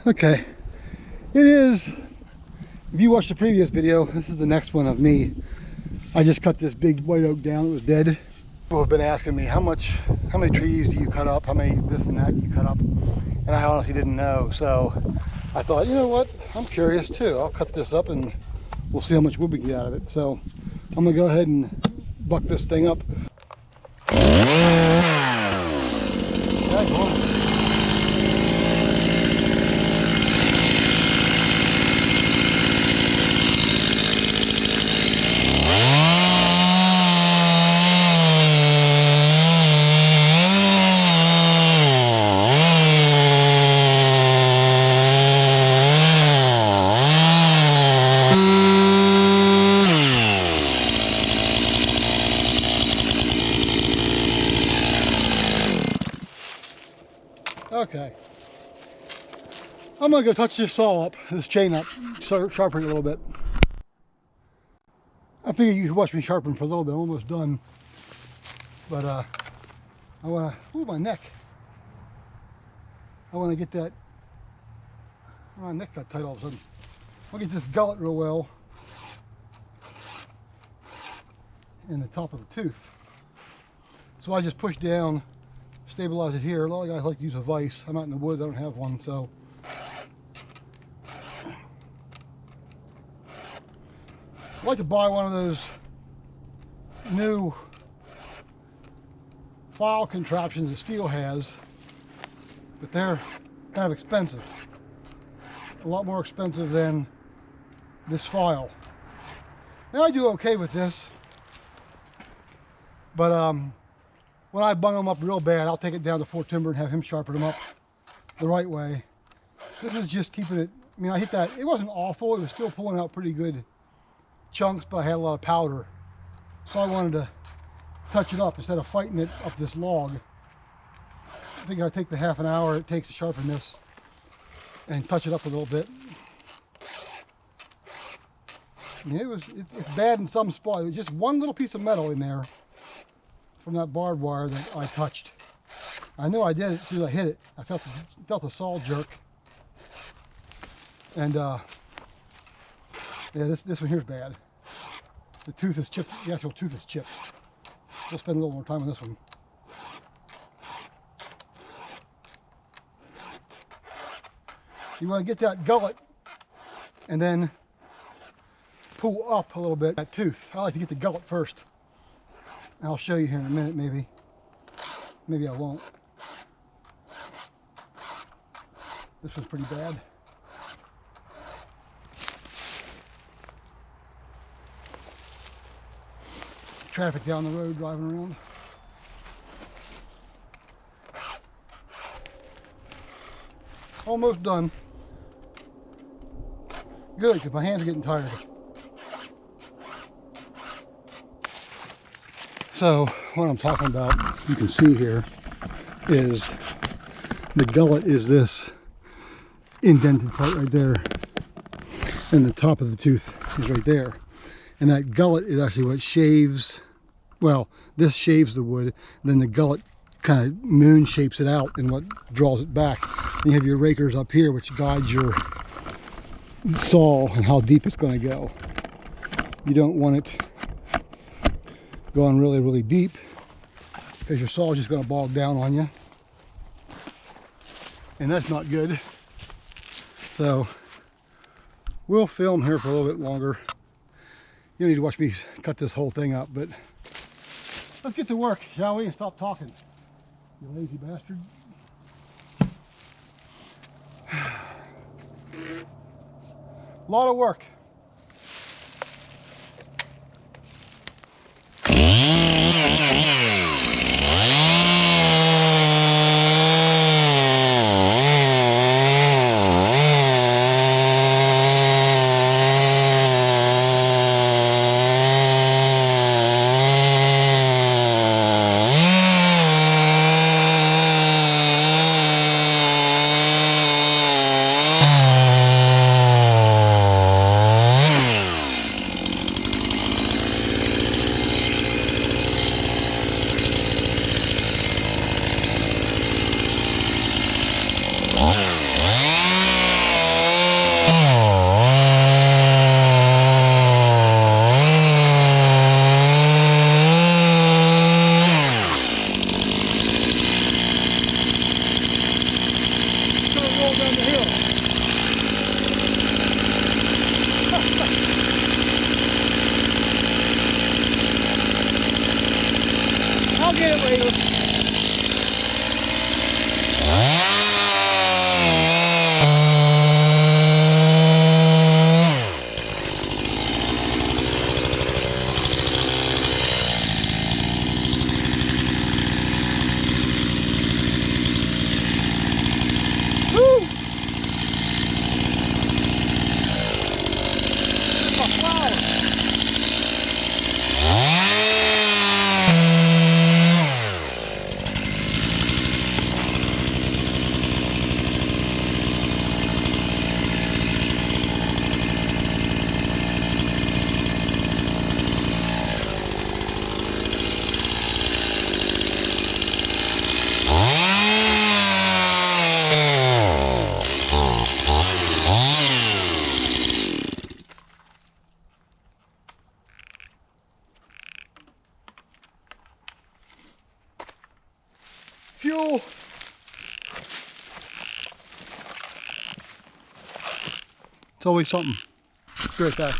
Okay, it is, if you watched the previous video, this is the next one of me. I just cut this big white oak down. It was dead. People have been asking me how many trees do you cut up, how many this and that you cut up, and I honestly didn't know. So I thought, you know what, I'm curious too. I'll cut this up and we'll see how much wood we get out of it. So I'm gonna go ahead and buck this thing up. Okay, I'm gonna go touch this saw up, this chain up, sharpen it a little bit. I figured you could watch me sharpen for a little bit. I'm almost done, but I wanna, ooh, my neck. I wanna get that, my neck got tight all of a sudden. I'll get this gullet real well in the top of the tooth. So I just push down, stabilize it here. A lot of guys like to use a vise. I'm out in the woods, I don't have one, so. I'd like to buy one of those new file contraptions that steel has, but they're kind of expensive. A lot more expensive than this file. And I do okay with this, but when I bung them up real bad, I'll take it down to Fort Timber and have him sharpen them up the right way. This is just keeping it, I mean, I hit that, it wasn't awful, it was still pulling out pretty good chunks, but I had a lot of powder. So I wanted to touch it up instead of fighting it up this log. I think I'd take the half an hour it takes to sharpen this and touch it up a little bit. I mean, it's bad in some spots. There's just one little piece of metal in there from that barbed wire that I touched. I knew I did it as soon as I hit it. I felt the saw jerk. And yeah, this one here's bad. The tooth is chipped, the actual tooth is chipped. We'll spend a little more time on this one. You want to get that gullet and then pull up a little bit that tooth. I like to get the gullet first. I'll show you here in a minute, maybe. Maybe I won't. This one's pretty bad. Traffic down the road driving around. Almost done. Good, because my hands are getting tired. So what I'm talking about, you can see here, is the gullet is this indented part right there, and the top of the tooth is right there. And that gullet is actually what shaves, well, this shaves the wood, then the gullet kind of moon shapes it out and what draws it back. And you have your rakers up here which guides your saw and how deep it's going to go. You don't want it going really, really deep because your saw is just going to bog down on you. And that's not good. So we'll film here for a little bit longer. You don't need to watch me cut this whole thing up, but let's get to work, shall we? And stop talking, you lazy bastard. A lot of work. down the hill. I'll get it later. Fuel. It's always something. Be right back.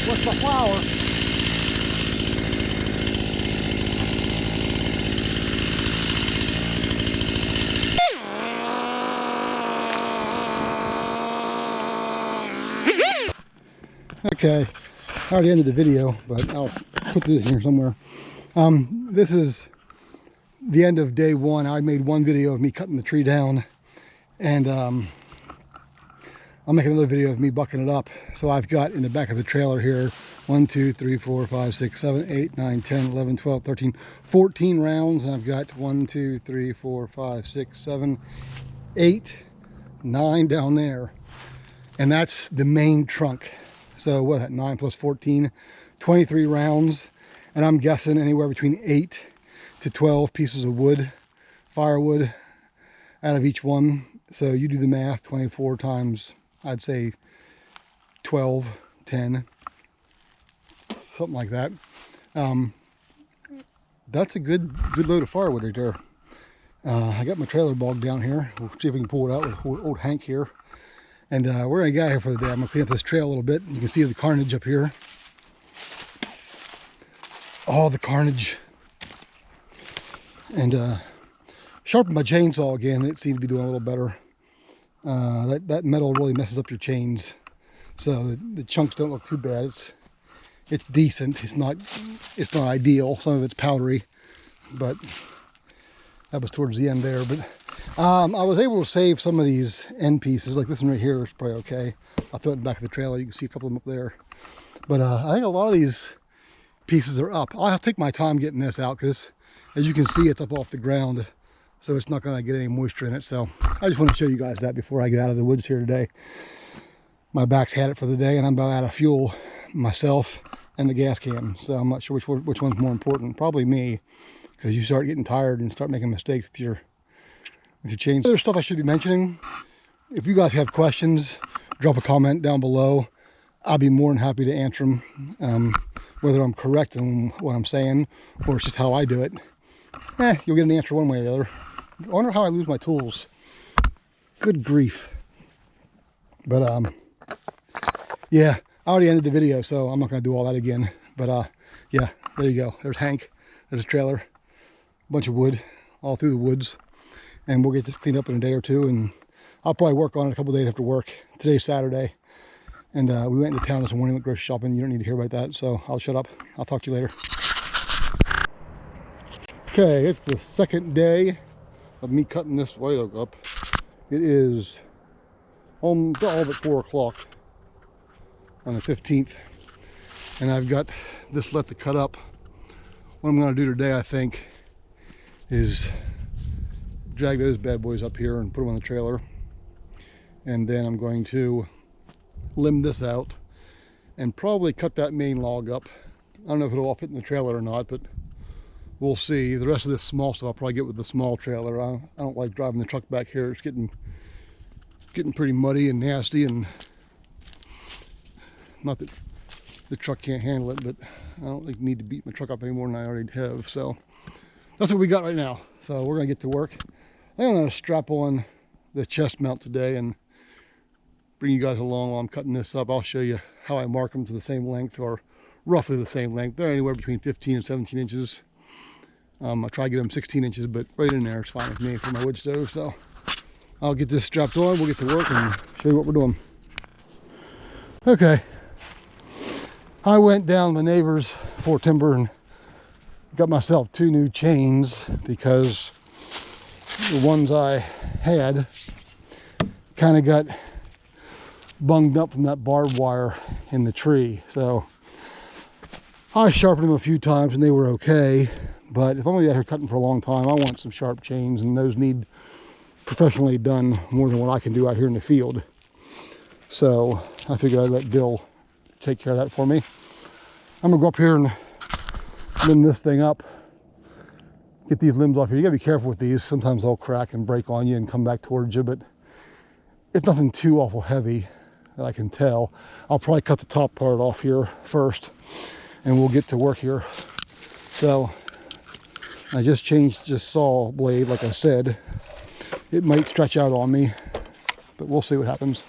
What's the flower? Okay, I already ended the video, but I'll put this here somewhere. This is the end of day one. I made one video of me cutting the tree down, and I'll make another video of me bucking it up. So I've got in the back of the trailer here 1, 2, 3, 4, 5, 6, 7, 8, 9, 10, 11, 12, 13, 14 rounds. And I've got 1, 2, 3, 4, 5, 6, 7, 8, 9 down there. And that's the main trunk. So what, 9 plus 14, 23 rounds. And I'm guessing anywhere between 8 to 12 pieces of wood, firewood out of each one. So you do the math, 24 times, I'd say 12, 10, something like that. That's a good load of firewood right there. I got my trailer bogged down here. We'll see if we can pull it out with old Hank here. And we're gonna get out here for the day. I'm gonna clean up this trail a little bit. You can see the carnage up here. All the carnage. And sharpened my chainsaw again. It seems to be doing a little better. That metal really messes up your chains, so the chunks don't look too bad. It's decent. It's not ideal. Some of it's powdery, but that was towards the end there. But I was able to save some of these end pieces, like this one right here is probably okay. I'll throw it in the back of the trailer. You can see a couple of them up there. But I think a lot of these pieces are up. I'll take my time getting this out because, as you can see, it's up off the ground. So it's not going to get any moisture in it. So I just want to show you guys that before I get out of the woods here today. My back's had it for the day, and I'm about out of fuel myself and the gas can. So I'm not sure which one's more important. Probably me, because you start getting tired and start making mistakes with your chains. Other stuff I should be mentioning. If you guys have questions, drop a comment down below. I'll be more than happy to answer them. Whether I'm correct in what I'm saying or it's just how I do it. You'll get an answer one way or the other. I wonder how I lose my tools. Good grief. But yeah, I already ended the video, so I'm not going to do all that again. But yeah, there you go. There's Hank. There's a trailer. A bunch of wood all through the woods. And we'll get this cleaned up in a day or two. And I'll probably work on it a couple days after work. Today's Saturday. And we went into town this morning, went grocery shopping. You don't need to hear about that, so I'll shut up. I'll talk to you later. Okay, it's the second day of me cutting this white oak up. It is all but 4 o'clock on the 15th, and I've got this left to cut up. What I'm going to do today, I think, is drag those bad boys up here and put them on the trailer. And then I'm going to limb this out and probably cut that main log up. I don't know if it'll all fit in the trailer or not, but we'll see. The rest of this small stuff I'll probably get with the small trailer. I don't like driving the truck back here. It's getting pretty muddy and nasty, and not that the truck can't handle it, but I don't like need to beat my truck up any more than I already have. So that's what we got right now. So we're gonna get to work. I'm gonna strap on the chest mount today and bring you guys along while I'm cutting this up. I'll show you how I mark them to the same length, or roughly the same length. They're anywhere between 15 and 17 inches. I try to get them 16 inches, but right in there is fine with me for my wood stove. So I'll get this strapped on, we'll get to work and show you what we're doing. Okay, I went down the neighbor's for timber and got myself 2 new chains because the ones I had kind of got bunged up from that barbed wire in the tree. So I sharpened them a few times and they were okay, but if I'm gonna be out here cutting for a long time, I want some sharp chains, and those need professionally done more than what I can do out here in the field. So I figured I'd let Bill take care of that for me. I'm gonna go up here and limb this thing up, get these limbs off here. You gotta be careful with these. Sometimes they'll crack and break on you and come back towards you, but it's nothing too awful heavy that I can tell. I'll probably cut the top part off here first and we'll get to work here. So I just changed this saw blade, like I said. It might stretch out on me, but we'll see what happens.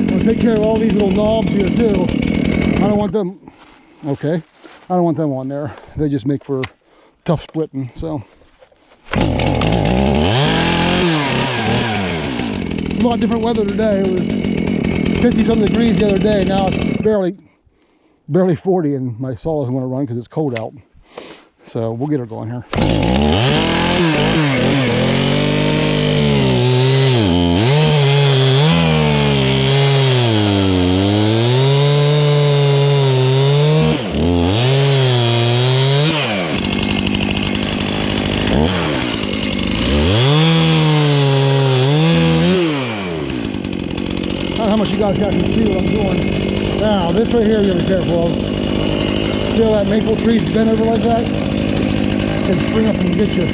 I'll take care of all these little knobs here too. I don't want them, okay, I don't want them on there. They just make for tough splitting, so. It's a lot different weather today. It was 50-some degrees the other day. Now it's barely 40, and my saw isn't going to run because it's cold out. So we'll get her going here. How much you guys can see what I'm doing. Now, this right here you gotta be careful of. See how that maple tree's bent over like that? It can spring up and get you.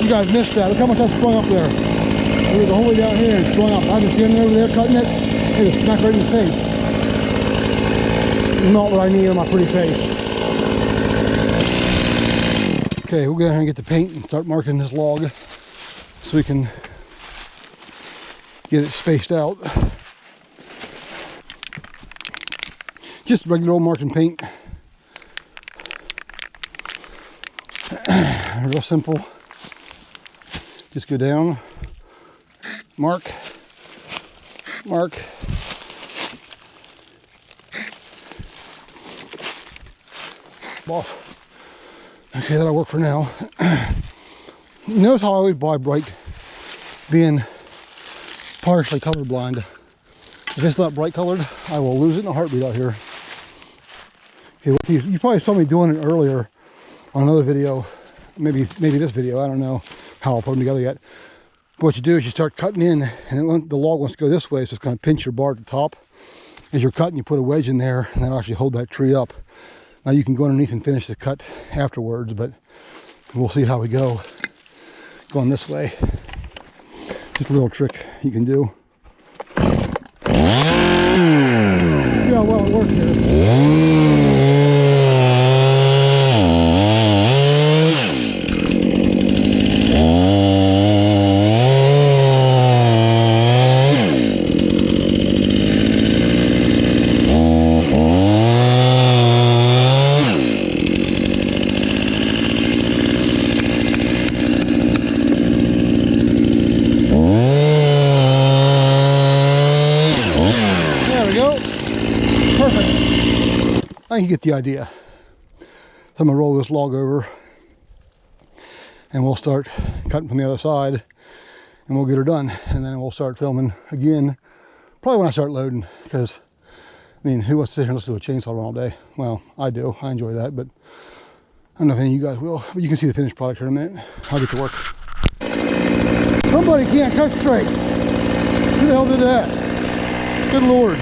You guys missed that. Look how much I sprung up there. It was the whole way down here and sprung up. I was standing over there cutting it. It was smack right in the face. Not what I need on my pretty face. Okay, we'll go ahead and get the paint and start marking this log so we can get it spaced out. Just regular old marking paint. Real simple. Just go down, mark, mark. Off. Okay, that'll work for now. Notice how I always buy bright, being partially colorblind. If it's not bright colored, I will lose it in a heartbeat out here. Okay, you probably saw me doing it earlier on another video, maybe this video. I don't know how I'll put them together yet. But what you do is you start cutting in, and the log wants to go this way, so it's going to pinch your bar at the top. As you're cutting, you put a wedge in there, and that'll actually hold that tree up. Now you can go underneath and finish the cut afterwards, but we'll see how we go. Going this way. Just a little trick you can do. See how well it works here. I think you get the idea. So I'm gonna roll this log over and we'll start cutting from the other side and we'll get her done. And then we'll start filming again, probably when I start loading, because I mean, who wants to sit here and listen to a chainsaw run all day? Well, I do, I enjoy that, but I don't know if any of you guys will, but you can see the finished product here in a minute. I'll get to work. Somebody can't cut straight. Who the hell did that? Good Lord.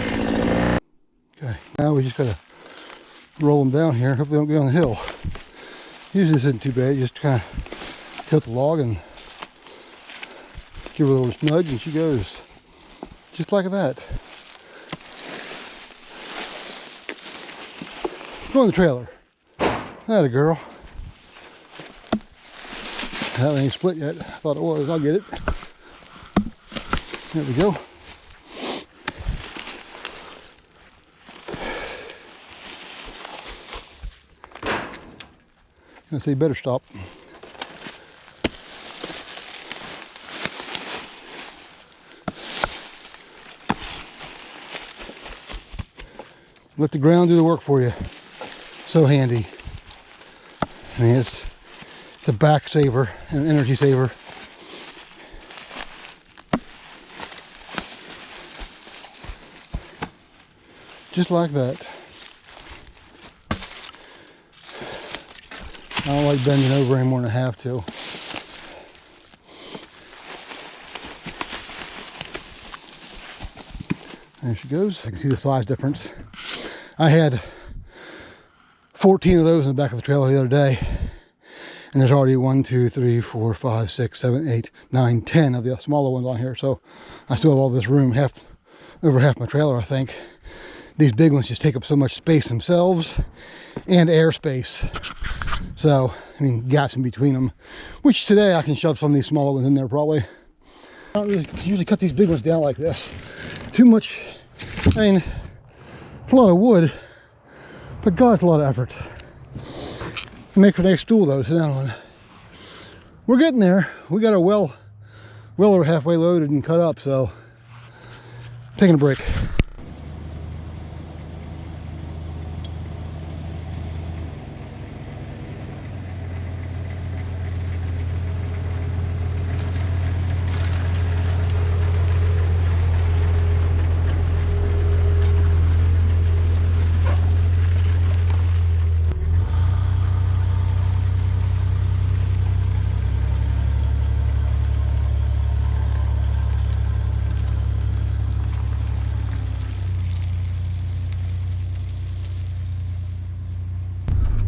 Okay, now we just gotta roll them down here. Hope they don't get on the hill. Usually this isn't too bad. You just kind of tilt the log and give her a little nudge and she goes. Just like that. Go in the trailer. That a girl. That ain't split yet. I thought it was. I'll get it. There we go. I say better stop. Let the ground do the work for you. So handy. I mean, it's a back saver and an energy saver. Just like that. I don't like bending over any more than I have to. There she goes. I can see the size difference. I had 14 of those in the back of the trailer the other day. And there's already 1, 2, 3, 4, 5, 6, 7, 8, 9, 10 of the smaller ones on here. So I still have all this room, over half my trailer, I think. These big ones just take up so much space themselves and airspace. So, I mean, gaps in between them, which today I can shove some of these smaller ones in there probably. I don't really usually cut these big ones down like this. Too much, I mean, it's a lot of wood, but God, it's a lot of effort. Make for a nice stool though to sit down on. We're getting there. We got our well over halfway loaded and cut up, so taking a break.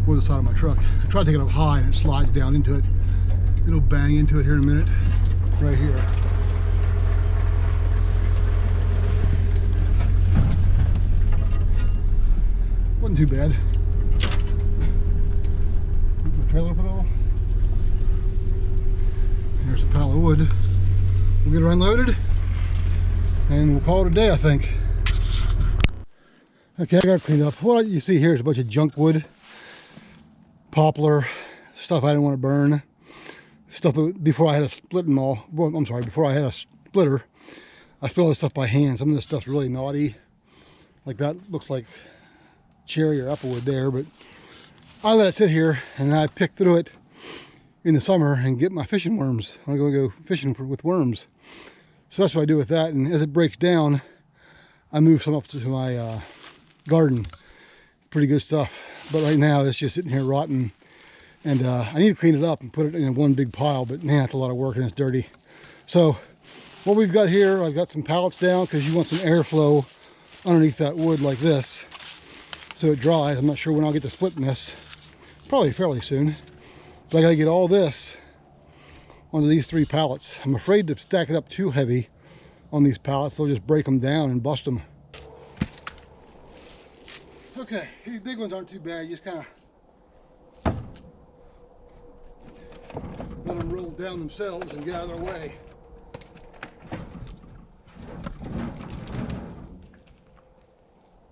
Or the side of my truck. I try to take it up high and it slides down into it. It'll bang into it here in a minute. Right here. Wasn't too bad. My trailer up at all. Here's a pile of wood. We'll get her unloaded and we'll call it a day, I think. Okay, I got it cleaned up. What you see here is a bunch of junk wood. Poplar, stuff I didn't want to burn, stuff that before I had a splitting all. Well, I'm sorry, before I had a splitter, I split all this stuff by hand. Some of this stuff's really naughty, like that looks like cherry or apple wood there, but I let it sit here and I pick through it in the summer and get my fishing worms. I'm gonna go fishing with worms. So that's what I do with that, and as it breaks down, I move some up to my garden. It's pretty good stuff. But right now it's just sitting here rotten, and I need to clean it up and put it in one big pile, but man, it's a lot of work and it's dirty. So what we've got here, I've got some pallets down because you want some airflow underneath that wood like this so it dries. I'm not sure when I'll get to splitting this, probably fairly soon, but I gotta get all this onto these 3 pallets. I'm afraid to stack it up too heavy on these pallets. They'll just break them down and bust them. Okay, these big ones aren't too bad. You just kind of let them roll down themselves and get out of their way.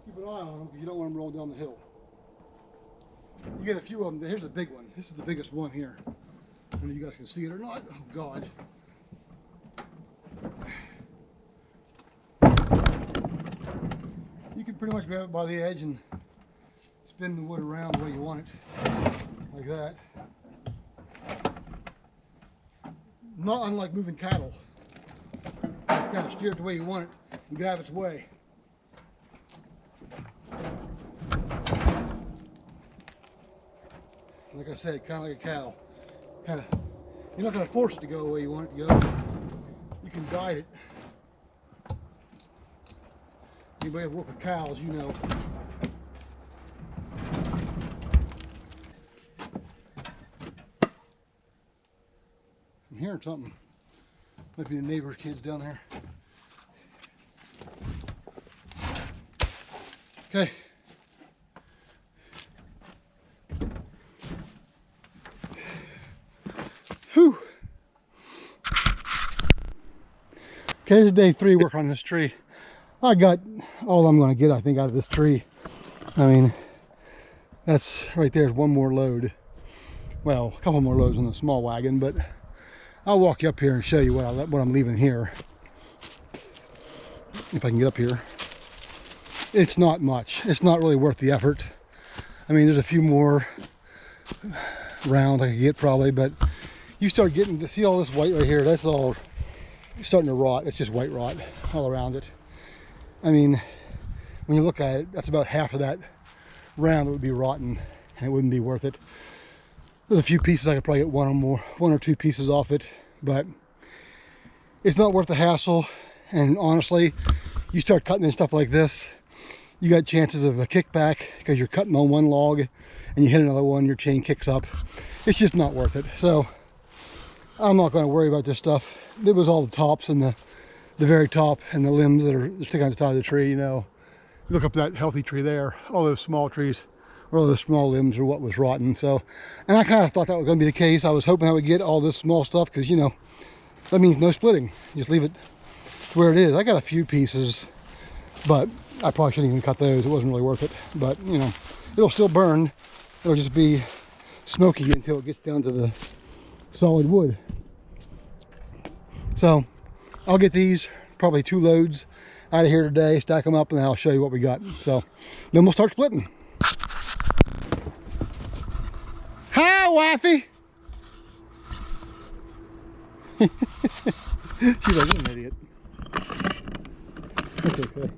Keep an eye on them because you don't want them rolling down the hill. You get a few of them. Here's the big one. This is the biggest one here. I don't know if you guys can see it or not. Oh God. You can pretty much grab it by the edge and spin the wood around the way you want it. like that. Not unlike moving cattle. Just kind of steer it the way you want it and get out of its way. Like I said, kind of like a cow. You're not going to force it to go the way you want it to go. You can guide it. Anybody that work with cows, you know. I'm hearing something. Might be the neighbor's kids down there. Okay. Whew. Okay, this is day 3 working on this tree. I got all I'm going to get, I think, out of this tree. I mean, that's right there is one more load. Well, a couple more loads on the small wagon, but I'll walk you up here and show you what I'm leaving here. If I can get up here. It's not much. It's not really worth the effort. I mean, there's a few more rounds I could get probably, but you start getting to see all this white right here. That's all starting to rot. It's just white rot all around it. I mean, when you look at it, that's about half of that round that would be rotten, and it wouldn't be worth it. There's a few pieces I could probably get one or two pieces off it, but it's not worth the hassle. And honestly, you start cutting in stuff like this, you got chances of a kickback because you're cutting on one log and you hit another one, your chain kicks up. It's just not worth it. So I'm not going to worry about this stuff. It was all the tops and the very top and the limbs that are sticking on the side of the tree. You know, look up that healthy tree there. All those small trees, or all those small limbs, are what was rotten. So, and I kind of thought that was going to be the case. I was hoping I would get all this small stuff because, you know, that means no splitting. Just leave it where it is. I got a few pieces, but I probably shouldn't even cut those. It wasn't really worth it. But, you know, it'll still burn. It'll just be smoky until it gets down to the solid wood. So I'll get these, probably 2 loads out of here today, stack them up, and then I'll show you what we got. So then we'll start splitting. Hi, wifey. She's like, you're an idiot. That's okay.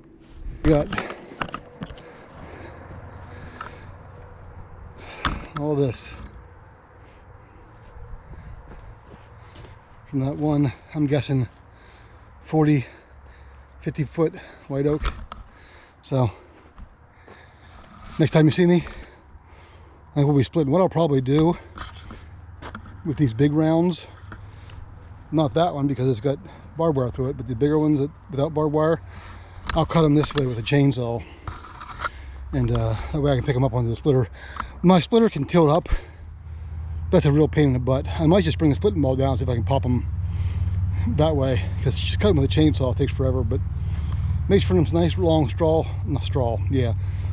We got all this from that one, I'm guessing 40-50 foot white oak. So next time you see me, I think we'll be splitting. What I'll probably do with these big rounds, not that one because it's got barbed wire through it, but the bigger ones without barbed wire, I'll cut them this way with a chainsaw, and that way I can pick them up onto the splitter. My splitter can tilt up. That's a real pain in the butt. I might just bring the splitting ball down, see if I can pop them that way, because just cutting with a chainsaw takes forever, but makes for some nice long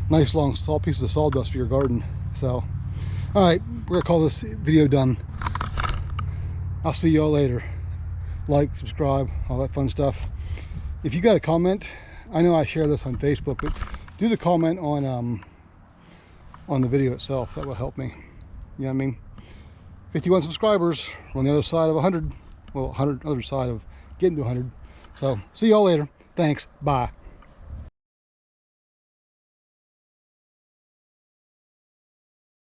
nice long saw pieces of sawdust for your garden. So, all right, we're gonna call this video done. I'll see y'all later. Like, subscribe, all that fun stuff. If you got a comment, I know I share this on Facebook, but do the comment on the video itself. That will help me. You know what I mean? 51 subscribers. We're on the other side of 100. Well, other side of getting to 100. So, see y'all later. Thanks. Bye.